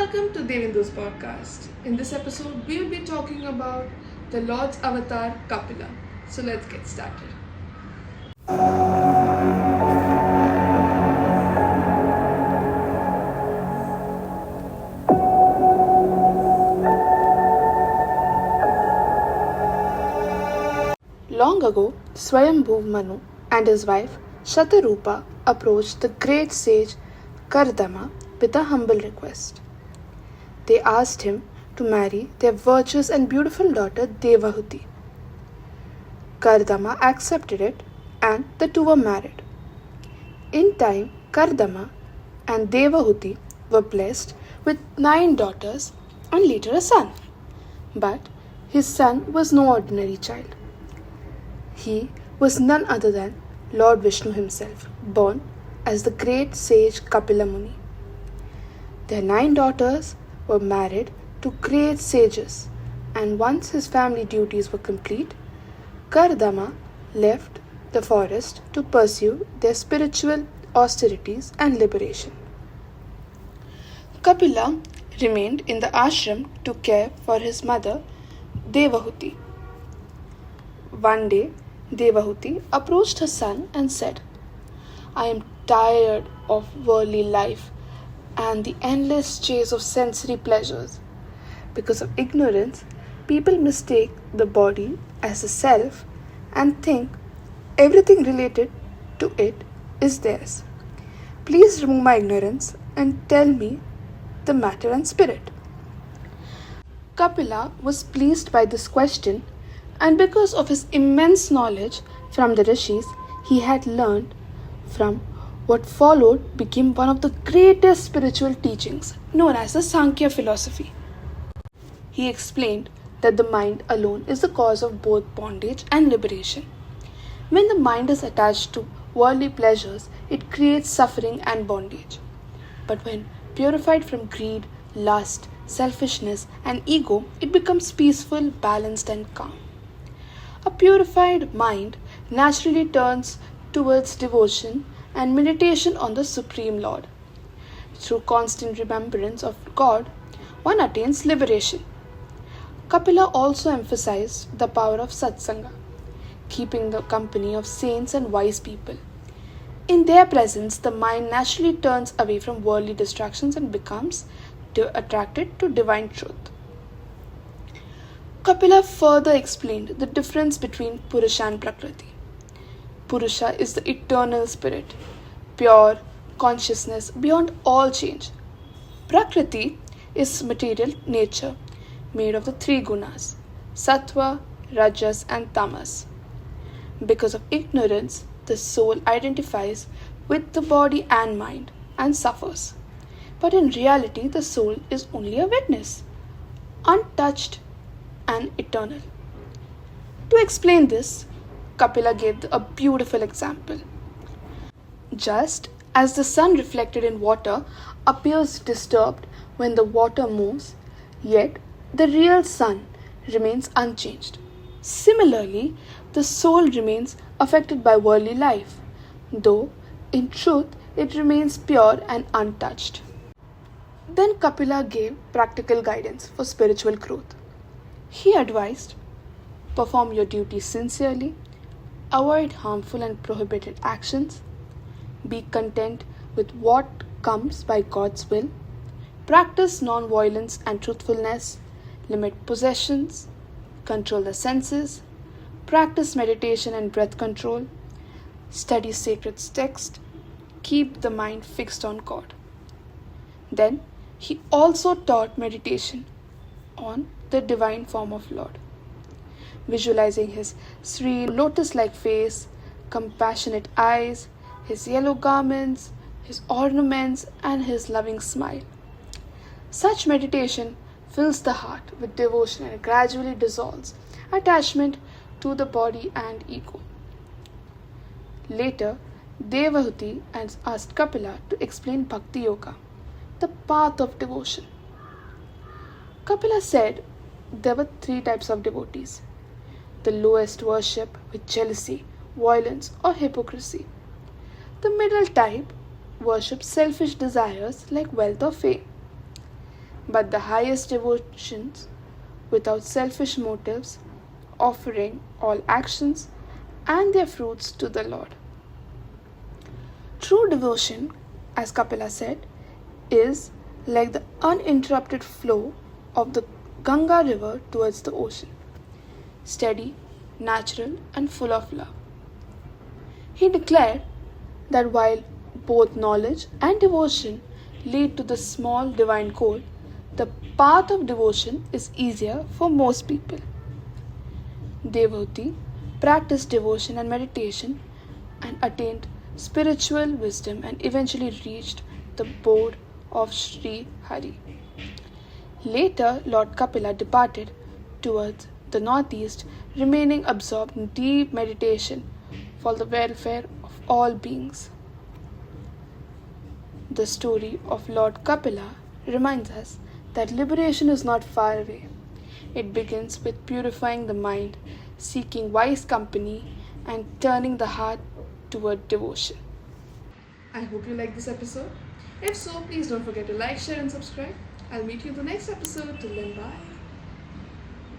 welcome to Devendu's podcast. In this episode, we will be talking about the Lord's avatar Kapila. So let's get started. Long ago, Swayambhu Manu and his wife Shatarupa approached the great sage Kardama with a humble request. They asked him to marry their virtuous and beautiful daughter Devahuti. Kardama accepted it and the two were married. In time, Kardama and Devahuti were blessed with 9 daughters and later a son. But his son was no ordinary child. He was none other than Lord Vishnu himself, born as the great sage Kapila Muni. Their 9 daughters were married to great sages, and once his family duties were complete, Kardama left the forest to pursue their spiritual austerities and liberation. Kapila remained in the ashram to care for his mother Devahuti. One day, Devahuti approached her son and said, "I am tired of worldly life and the endless chase of sensory pleasures. Because of ignorance, people mistake the body as a self and think everything related to it is theirs. Please remove my ignorance and tell me the matter and spirit." Kapila was pleased by this question, and because of his immense knowledge from the rishis he had learned from what followed became one of the greatest spiritual teachings known as the Sankhya philosophy. He explained that the mind alone is the cause of both bondage and liberation. When the mind is attached to worldly pleasures, it creates suffering and bondage. But when purified from greed, lust, selfishness, and ego, it becomes peaceful, balanced, and calm. A purified mind naturally turns towards devotion and meditation on the Supreme Lord. Through constant remembrance of God, one attains liberation. Kapila also emphasized the power of satsanga, keeping the company of saints and wise people. In their presence, the mind naturally turns away from worldly distractions and becomes attracted to divine truth. Kapila further explained the difference between Purusha and Prakriti. Purusha is the eternal spirit, pure consciousness beyond all change. Prakriti is material nature, made of the 3 gunas, sattva, rajas, and tamas. Because of ignorance, the soul identifies with the body and mind and suffers. But in reality, the soul is only a witness, untouched and eternal. To explain this, Kapila gave a beautiful example. Just as the sun reflected in water appears disturbed when the water moves, yet the real sun remains unchanged. Similarly, the soul remains affected by worldly life, though in truth it remains pure and untouched. Then Kapila gave practical guidance for spiritual growth. He advised, perform your duties sincerely, avoid harmful and prohibited actions, be content with what comes by God's will, practice non-violence and truthfulness, limit possessions, control the senses, practice meditation and breath control, study sacred texts, keep the mind fixed on God. Then he also taught meditation on the divine form of Lord, visualizing his serene lotus-like face, compassionate eyes, his yellow garments, his ornaments, and his loving smile. Such meditation fills the heart with devotion and gradually dissolves attachment to the body and ego. Later, Devahuti asked Kapila to explain Bhakti Yoga, the path of devotion. Kapila said there were 3 types of devotees. The lowest worship with jealousy, violence, or hypocrisy. The middle type worships selfish desires like wealth or fame. but the highest devotions without selfish motives, offering all actions and their fruits to the Lord. True devotion, as Kapila said, is like the uninterrupted flow of the Ganga river towards the ocean, steady, natural, and full of love. He declared that while both knowledge and devotion lead to the small divine goal, the path of devotion is easier for most people. Devendu practiced devotion and meditation and attained spiritual wisdom and eventually reached the abode of Sri Hari. Later, Lord Kapila departed towards the northeast, remaining absorbed in deep meditation for the welfare of all beings. The story of Lord Kapila reminds us that liberation is not far away. It begins with purifying the mind, seeking wise company, and turning the heart toward devotion. I hope you like this episode. If so, please don't forget to like, share, and subscribe. I'll meet you in the next episode. Till then, bye.